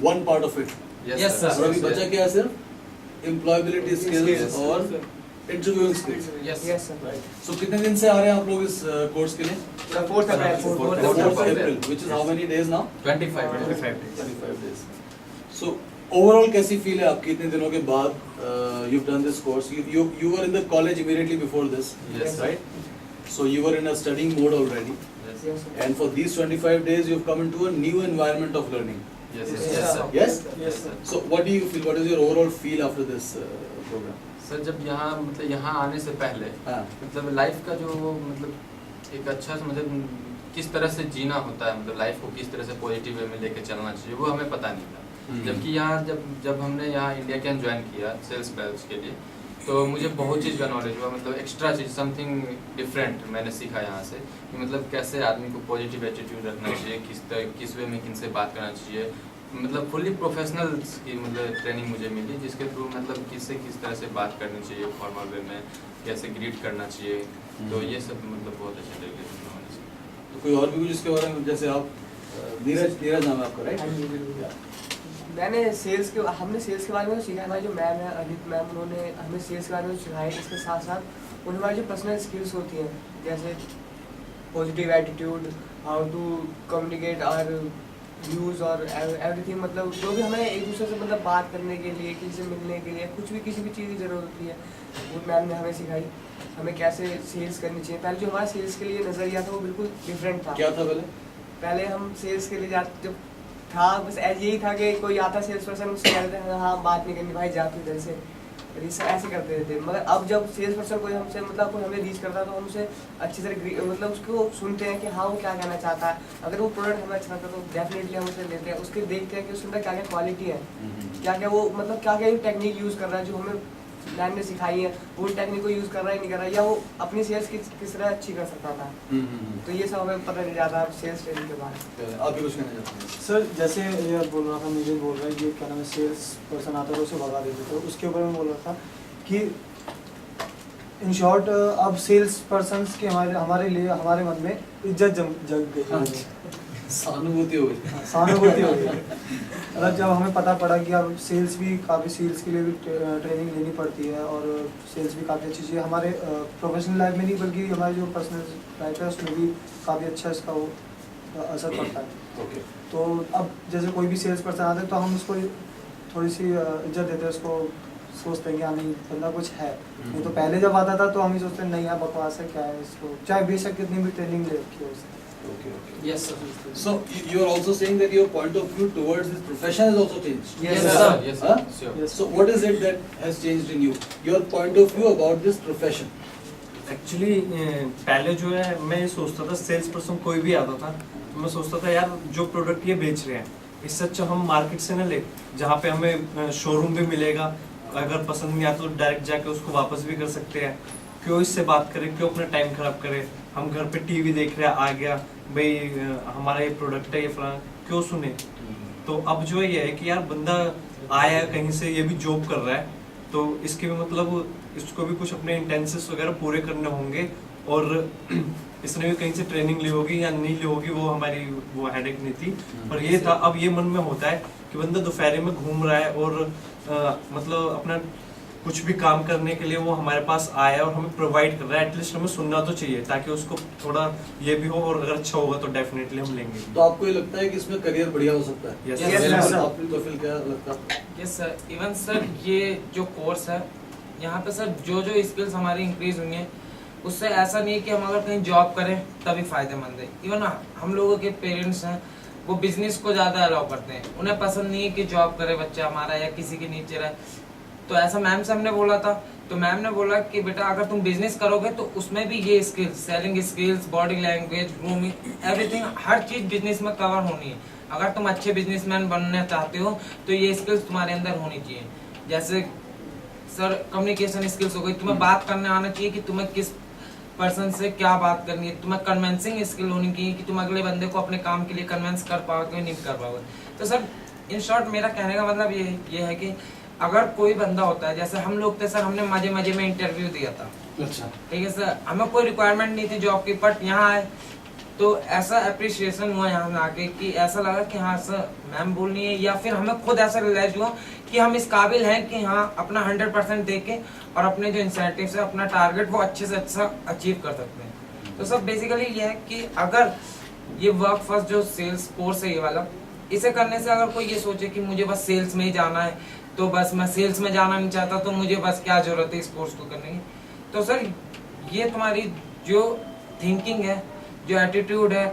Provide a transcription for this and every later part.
one part of it. Yes, sir. और अभी बचा क्या है सिर्फ employability skills और interviewing skills. Yes. Yes, sir. So कितने दिन से आ रहे हैं आप लोग इस कोर्स के लिए? The 4th April. 4th April, which is how many days now? 25 days. 25 days. So overall कैसी feel है आपकी इतने दिनों के बाद? You've done this course. You were in the college immediately before this, Yes, sir. right? So you were in a studying mode already, Yes. Yes, sir. and for these 25 days you've come into a new environment of learning. Yes, Yes, yes, sir. Yes? Yes, sir. So what do you feel? What is your overall feel after this program? Sir जब यहाँ मतलब यहाँ आने से पहले हाँ. मतलब life का जो मतलब एक अच्छा सा मतलब किस तरह से जीना होता है, मतलब लाइफ को किस तरह से पॉजिटिव वे में लेके चलना चाहिए, वो हमें पता नहीं था। जबकि यहाँ जब हमने यहाँ इंडिया कैन ज्वाइन किया सेल्स बैच के लिए, तो मुझे बहुत चीज़ का नॉलेज हुआ, मतलब एक्स्ट्रा चीज़ समथिंग डिफरेंट मैंने सीखा यहाँ से कि मतलब कैसे आदमी को पॉजिटिव एटीट्यूड रखना चाहिए, किस वे में किन से बात करना चाहिए, मतलब फुली प्रोफेशनल की मतलब ट्रेनिंग मुझे मिली, जिसके थ्रू मतलब किससे किस तरह से बात करनी चाहिए फॉर्मल वे में, कैसे ग्रीट करना चाहिए, तो ये सब मतलब बहुत अच्छे लगे। तो कोई और भी कुछ इसके बारे में, जैसे आप नीरज नाम है आपका, राइट? हाँ जी, बिल्कुल। हमने सेल्स के बारे में तो सीखा। हमारी जो मैम है अदित मैम, उन्होंने हमें सेल्स के बारे में सिखाया। इसके साथ साथ उन्हें हमारी जो पर्सनल स्किल्स होती हैं, जैसे positive attitude, how to communicate our views और एवरीथिंग, मतलब जो भी हमें एक दूसरे से मतलब बात करने के लिए, किसी से मिलने के लिए, कुछ भी किसी भी चीज़ की ज़रूरत होती है, वो मैम ने हमें सिखाई। हमें कैसे सेल्स करनी चाहिए। पहले जो हमारा सेल्स के लिए नज़रिया था वो बिल्कुल डिफरेंट था। क्या था पहले हम सेल्स के लिए जाते जब था, बस यही था कि कोई आता सेल्स पर्सन, उससे कहते थे हाँ बात नहीं करनी भाई, जा तू इधर से, ऐसे करते थे। मगर अब जब सेल्स पर्सन कोई हमसे मतलब कोई हमें रीच करता है तो हम उसे अच्छी तरह मतलब उसको सुनते हैं कि हाँ वो क्या कहना चाहता है। अगर वो प्रोडक्ट हमें अच्छा लगता है तो डेफिनेटली हम उसे लेते हैं, उसके देखते हैं कि उसके अंदर क्या क्या क्वालिटी है, क्या क्या वो मतलब क्या क्या टेक्निक यूज़ कर रहा है जो हमें मैम ने सिखाई है, वो टेक्निक को यूज़ कर रहा है नहीं कर रहा है, या वो अपनी सेल्स किस तरह अच्छी कर सकता था। तो ये सब हमें पता नहीं जाता सेल्स ट्रेनिंग के बारे में। आप भी कुछ कहना चाहते हैं? सर जैसे ये बोल रहा था, मुझे बोल रहा है ये क्या नाम है, सेल्स पर्सन आता है तो उसे भगा देते, तो उसके ऊपर मैं बोल रहा था कि इन शॉर्ट अब सेल्स पर्सन की हमारे लिए हमारे मन में इज्जत जग गई, सहानुभूति हो गई। सहानुभूति हो गई। मतलब जब हमें पता पड़ा कि अब सेल्स भी काफ़ी, सेल्स के लिए भी ट्रेनिंग लेनी पड़ती है और सेल्स भी काफ़ी अच्छी चीज़ है हमारे प्रोफेशनल लाइफ में नहीं बल्कि हमारी जो पर्सनल लाइफ है उसमें भी काफ़ी अच्छा इसका वो असर पड़ता है। ओके। तो अब जैसे कोई भी सेल्स पर्सन आता है तो हम उसको थोड़ी सी इज्जत देते हैं, उसको सोचते हैं कि हाँ नहीं बंदा कुछ है। नहीं तो पहले जब आता था तो हम ही सोचते हैं नहीं यार बकवास है, क्या है इसको, चाहे बेशक कितनी भी ट्रेनिंग ले रखी हो उसने। Okay. Yes, sir. So you are also saying that your point of view towards this profession has also changed. Yes, Yes, sir. sir. Yes, Huh? sir. Sure. Yes. So what is it that has changed in you? Your point of view about this profession. Actually पहले जो है मैं सोचता था sales person कोई भी आता था तो मैं सोचता था यार जो प्रोडक्ट ये बेच रहे हैं इससे अच्छा हम मार्केट से न ले, जहाँ पे हमें शोरूम भी मिलेगा, अगर पसंद नहीं आता तो डायरेक्ट जाके उसको वापस भी कर सकते हैं, क्यों इससे बात करें, क्यों अपना टाइम खराब करें। हम घर पे टीवी देख रहे हैं, आ गया भाई हमारा ये प्रोडक्ट है ये फलाना, क्यों सुने। तो अब जो ये है कि यार बंदा आया है कहीं से, ये भी जॉब कर रहा है, तो इसके भी मतलब इसको भी कुछ अपने इंटेंसेस वगैरह पूरे करने होंगे, और इसने भी कहीं से ट्रेनिंग ली होगी या नहीं ली होगी वो हमारी वो हेडेक नहीं थी। पर ये था अब ये मन में होता है कि बंदा दोपहर में घूम रहा है और मतलब अपना कुछ भी काम करने के लिए वो हमारे पास आया और हमें प्रोवाइड कर रहा है, एटलीस्ट हमें सुनना तो चाहिए ताकि उसको थोड़ा ये भी हो, और अगर अच्छा होगा तो डेफिनेटली हम लेंगे। तो आपको ये लगता है कि इसमें करियर बढ़िया हो सकता है? Yes, yes, Yes, sir. आपको तो फिर क्या लगता है? यस सर, इवन सर ये जो कोर्स है यहाँ पे सर जो स्किल्स हमारी इंक्रीज हुई हैं उससे ऐसा नहीं है कि हम अगर कहीं जॉब करें तभी फायदेमंद है। इवन हम लोगों के पेरेंट्स हैं वो बिजनेस को ज़्यादा अलाउ करते हैं, उन्हें पसंद नहीं है कि जॉब करे बच्चा हमारा या किसी के नीचे रहे। तो ऐसा मैम से हमने बोला था, तो मैम ने बोला कि बेटा अगर तुम बिजनेस करोगे तो उसमें भी ये skills, selling skills, body language, grooming, everything, हर चीज़ बिजनेस में कवर होनी है। अगर तुम अच्छे बिजनेसमैन बनना चाहते हो तो ये स्किल्स तुम्हारे अंदर होनी चाहिए। जैसे सर कम्युनिकेशन स्किल्स हो गई, तुम्हें बात करने आना चाहिए कि तुम्हें किस पर्सन से क्या बात करनी है, तुम्हें कन्विंसिंग स्किल होनी चाहिए कि तुम अगले बंदे को अपने काम के लिए कन्विंस कर पाओगे नहीं कर पाओगे। तो सर इन शॉर्ट मेरा कहने का मतलब ये है कि अगर कोई बंदा होता है, जैसे हम लोग थे सर, हमने मजे मजे में इंटरव्यू दिया था, अच्छा। ठीक है सर, हमें कोई रिक्वायरमेंट नहीं थी जॉब की, बट यहाँ आए तो ऐसा अप्रिशिएशन हुआ यहाँ आके कि ऐसा लगा कि हाँ सर मैम बोल रही है, या फिर हमें खुद ऐसा रियलाइज हुआ कि हम इस काबिल हैं कि हाँ अपना 100% दे के और अपने जो इंसेंटिव है, अपना टारगेट वो अच्छे से अच्छा अचीव कर सकते हैं। तो सब बेसिकली ये है कि अगर ये वर्क फर्स्ट जो सेल्स कोर्स है ये वाला, इसे करने से अगर कोई ये सोचे कि मुझे बस सेल्स में ही जाना है, तो बस मैं सेल्स में जाना नहीं चाहता, तो मुझे बस क्या जरूरत है इस कोर्स को करने की, तो सर ये तुम्हारी जो थिंकिंग है, जो एटीट्यूड है,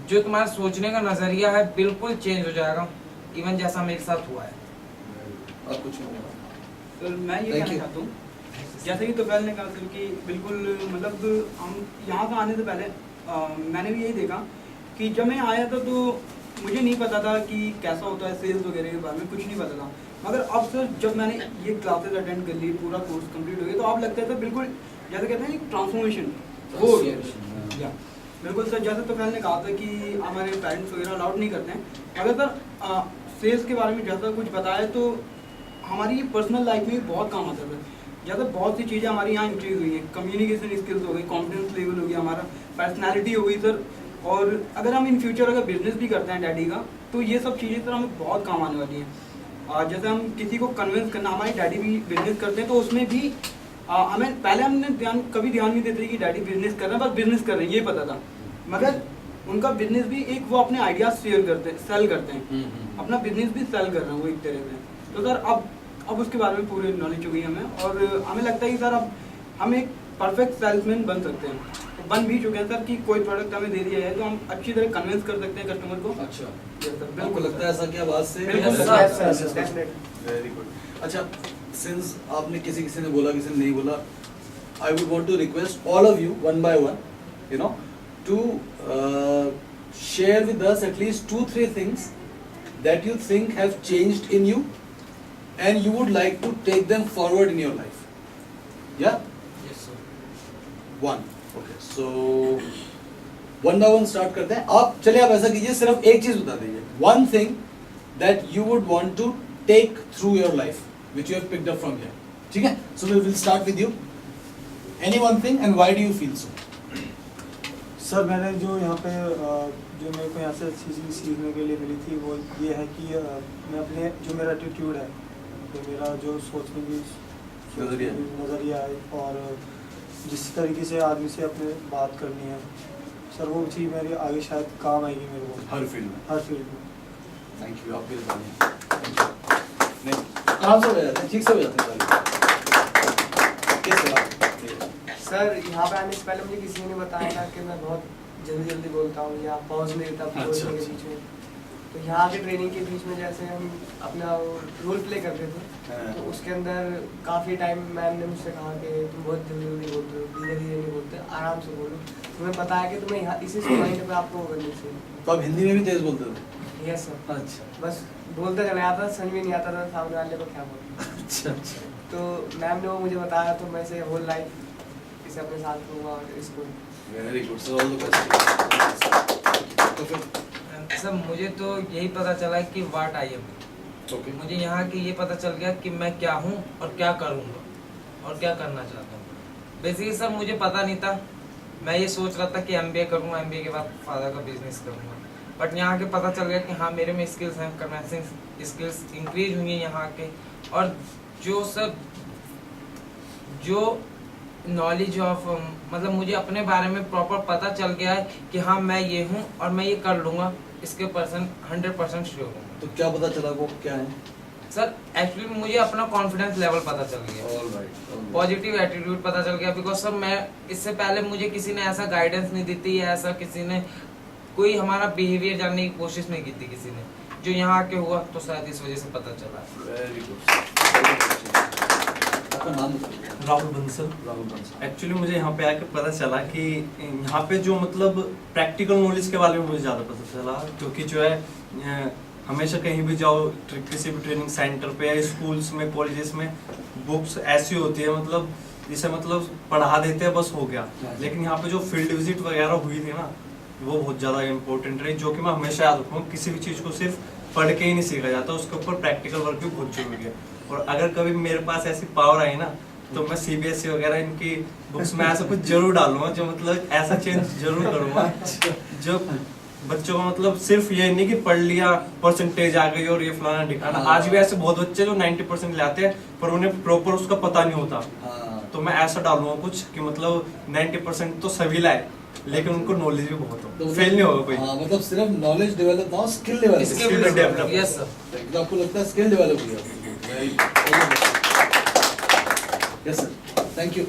जो तुम्हारा सोचने का नजरिया है, बिल्कुल चेंज हो जाएगा, इवन जैसा मेरे साथ हुआ है। और कुछ नहीं होगा। सर मैं ये Thank कहना you. चाहता हूँ, जैसे कि तोफैल ने कहा सर कि बिल्कुल मतलब हम यहाँ का आने से पहले मैंने भी यही देखा कि जब मैं आया था तो मुझे नहीं पता था कि कैसा होता है सेल्स वगैरह के बारे में, कुछ नहीं पता था। मगर अब सर जब मैंने ये क्लासेस अटेंड कर ली, पूरा कोर्स कंप्लीट हो गया, तो अब लगता है सर बिल्कुल जैसे कहते हैं एक ट्रांसफॉर्मेशन वो हो गया। या बिल्कुल सर, जैसे तोफैल ने कहा था कि हमारे पेरेंट्स वगैरह अलाउड नहीं करते हैं। अगर सर सेल्स के बारे में जैसा कुछ बताया तो हमारी पर्सनल लाइफ में भी बहुत काम आता है। जैसे बहुत सी चीज़ें हमारी यहाँ इंक्रीज हुई हैं, कम्युनिकेशन स्किल्स हो गई, कॉन्फिडेंस लेवल हो गया, हमारा पर्सनैलिटी हो गई सर। और अगर हम इन फ्यूचर अगर बिजनेस भी करते हैं डैडी का, तो ये सब चीज़ें सर हमें बहुत काम आने वाली हैं। जैसे हम किसी को कन्विंस करना, हमारे डैडी भी बिजनेस करते हैं, तो उसमें भी हमें पहले हमने कभी ध्यान नहीं देते कि डैडी बिजनेस कर रहे हैं, बस बिजनेस कर रहे हैं ये पता था। मगर उनका बिजनेस भी एक, वो अपने आइडियाज शेयर करते हैं, सेल करते हैं, अपना बिजनेस भी सेल कर रहे हैं वो एक तरह से। तो सर अब उसके बारे में पूरी नॉलेज हो गई हमें, और हमें लगता है कि सर अब हम एक परफेक्ट सेल्समैन बन सकते हैं, तो बन भी चुके हैं सर कि कोई प्रोडक्ट हमें दे दिया है तो हम अच्छी तरह कन्विंस कर सकते हैं कस्टमर को। अच्छा, Yes, sir, आपको बिल्कुल लगता है ऐसा कि आवाज से? बिल्कुल Yes, सर, sir, yes, sir, definitely. Very good. अच्छा, सिंस आपने किसी ने बोला, किसी ने नहीं बोला, I would want to request all of you one by one, you know, to share with us at least 2-3 things that you think have changed in you and you would like to take them forward in your life. Yeah? Yes sir. One. Okay. So one by one start करते हैं। आप चलिए, आप ऐसा कीजिए, सिर्फ एक चीज बता दीजिए, one thing that you would want to take through your life which you have picked up from here. ठीक है? So we'll start with you. Any one thing and why do you feel so? Sir मैंने जो यहाँ पे जो मेरे को यहाँ से चीज़ें सीखने के लिए मिली थी वो ये है कि मैं अपने जो मेरा एटीट्यूड है, जो मेरा जो सोचने की नज़रिया है, और जिस तरीके से आदमी से अपने बात करनी है सर, वो चीज़ मेरी आगे शायद काम आएगी मेरे को हर फील्ड में। हर फील्ड में। Thank you. आप भी बताइए। नहीं, आराम से हो जाते हैं, ठीक से हो जाते हैं। सर यहाँ पे आने से पहले मुझे किसी ने बताया था कि मैं बहुत जल्दी बोलता हूँ या पॉज नहीं देता बोलने के बीच में। तो यहाँ के ट्रेनिंग के बीच में जैसे हम अपना रोल प्ले करते थे, तो उसके अंदर काफ़ी टाइम मैम ने मुझसे कहा कि तुम बहुत जल्दी बोलते हो, धीरे नहीं बोलते, आराम से बोलो। तुम्हें पता है कि तुम्हें यहाँ इसी माइंड पे आपको करनी चाहिए। तो आप हिंदी में भी तेज बोलते थे? Yes sir. अच्छा बस बोलते चले आता, समझ में नहीं आता था सामने वाले को क्या बोलना। अच्छा अच्छा। तो मैम ने वो मुझे बताया, तो मैं से होल लाइफ इसे अपने साथ लूँगा और इसको। Very good sir, all the best. तो फिर सर मुझे तो यही पता चला कि वाट आई एम। ओके, मुझे यहाँ की ये पता चल गया कि मैं क्या हूँ और क्या करूँगा और क्या करना चाहता हूँ। बेसिकली सर मुझे पता नहीं था, मैं ये सोच रहा था कि एमबीए करूँगा, एमबीए के बाद फादर का बिजनेस करूँगा। बट यहाँ के पता चल गया कि हाँ मेरे में स्किल्स हैं, कन्विंसिंग स्किल्स इंक्रीज हुई हैं यहाँ के। और जो सर जो नॉलेज ऑफ मतलब मुझे अपने बारे में प्रॉपर पता चल गया है कि हाँ मैं ये हूँ और मैं ये कर लूँगा, इसके 100% श्योर हूँ। तो क्या पता चला वो क्या है? सर एक्चुअली मुझे अपना कॉन्फिडेंस लेवल पता चल गया, ऑल राइट, पॉजिटिव एटीट्यूड पता चल गया। बिकॉज सर मैं इससे पहले मुझे किसी ने ऐसा गाइडेंस नहीं दी थी, या ऐसा किसी ने कोई हमारा बिहेवियर जानने की कोशिश नहीं की थी किसी ने, जो यहाँ आके हुआ तो शायद इस वजह से पता चला। Very good. आपका नाम बताइए। राहुल बंसल। राहुल बंसल। एक्चुअली मुझे यहाँ पे आके पता चला कि यहाँ पे जो मतलब प्रैक्टिकल नॉलेज के बारे में मुझे ज़्यादा पता चला, क्योंकि जो है हमेशा कहीं भी जाओ, किसी भी ट्रेनिंग सेंटर पे या स्कूल्स में, कॉलेजेस में बुक्स ऐसी होती है मतलब जिसे मतलब पढ़ा देते हैं बस हो गया। लेकिन यहाँ पे जो फील्ड विजिट वगैरह हुई थी ना, वो बहुत ज़्यादा इम्पोर्टेंट रही, जो कि मैं हमेशा याद रखूँगा। किसी भी चीज़ को सिर्फ पढ़ के ही नहीं सीखा जाता, उसके ऊपर प्रैक्टिकल वर्क भी बहुत जरूरी है। और अगर कभी मेरे पास ऐसी पावर आई ना, तो मैं CBSE वगैरह इनकी बुक्स में ऐसा कुछ जरूर डालूंगा, जो मतलब ऐसा चेंज जरूर करूंगा जो बच्चों को मतलब सिर्फ ये नहीं कि पढ़ लिया परसेंटेज आ गई और ये फलाना ढिकाना। हाँ। आज भी ऐसे बहुत बच्चे जो 90% लाते हैं पर उन्हें प्रॉपर उसका पता नहीं होता। हाँ। तो मैं ऐसा डालूंगा कुछ कि मतलब 90% तो सभी लाए लेकिन उनको नॉलेज भी बहुत तो हो, फेल नहीं होगा कोई। हाँ, मतलब सिर्फ नॉलेज डेवलप ना, skill develop. Skill develop। Yes sir. तो आपको लगता है स्किल डेवलप हुआ? Yes sir, thank you.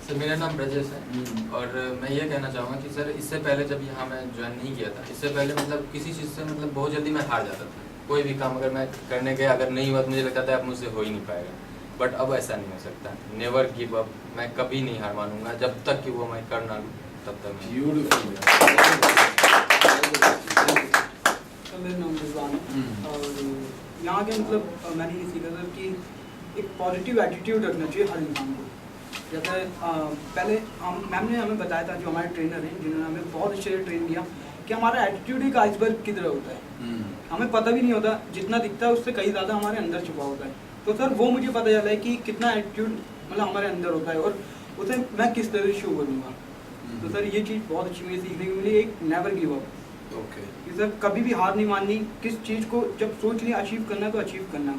Sir मेरा नाम ब्रजेश है हम्म। और मैं ये कहना चाहूँगा कि सर इससे पहले जब यहाँ मैं ज्वाइन नहीं किया था, इससे पहले मतलब किसी चीज़ से मतलब बहुत जल्दी मैं हार जाता था। कोई भी काम अगर मैं करने गया, अगर नहीं हुआ तो मुझे लगता था अब मुझसे हो ही नहीं पाएगा। बट अब ऐसा नहीं हो सकता। Never give up. मैं कभी नहीं हार मानूंगा जब तक कि वो मैं कर ना लूँ, तब तक मैं ब्यूटीफुल। तो मेरा नाम रिजवान है और यहाँ के मतलब मैंने ये सीखा सर कि एक पॉजिटिव एटीट्यूड रखना चाहिए हर इंसान को। जैसे पहले मैम ने हमें बताया था, जो हमारे ट्रेनर हैं जिन्होंने हमें बहुत अच्छे से ट्रेन किया, कि हमारा एटीट्यूड एक आइसबर्ग की तरह होता है। हमें पता भी नहीं होता, जितना दिखता है उससे कहीं ज़्यादा हमारे अंदर छुपा होता है। तो सर वो मुझे पता चला है कि कितना एटीट्यूड मतलब हमारे अंदर होता है और उसे मैं किस तरह से शो करूँगा। तो सर ये चीज़ बहुत अच्छी मुझे सीखने को मिली, एक नेवर गिव अप। ओके, कि सर कभी भी हार नहीं माननी, किस चीज़ को जब सोच लिया अचीव करना है तो अचीव करना है।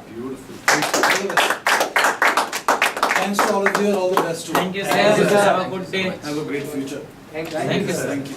Beautiful. Thanks to all of you and all the best to you. Thank you, sir. Thank you, sir. Have a good day. Have a great future. Thank you. Thank you, sir. Thank you.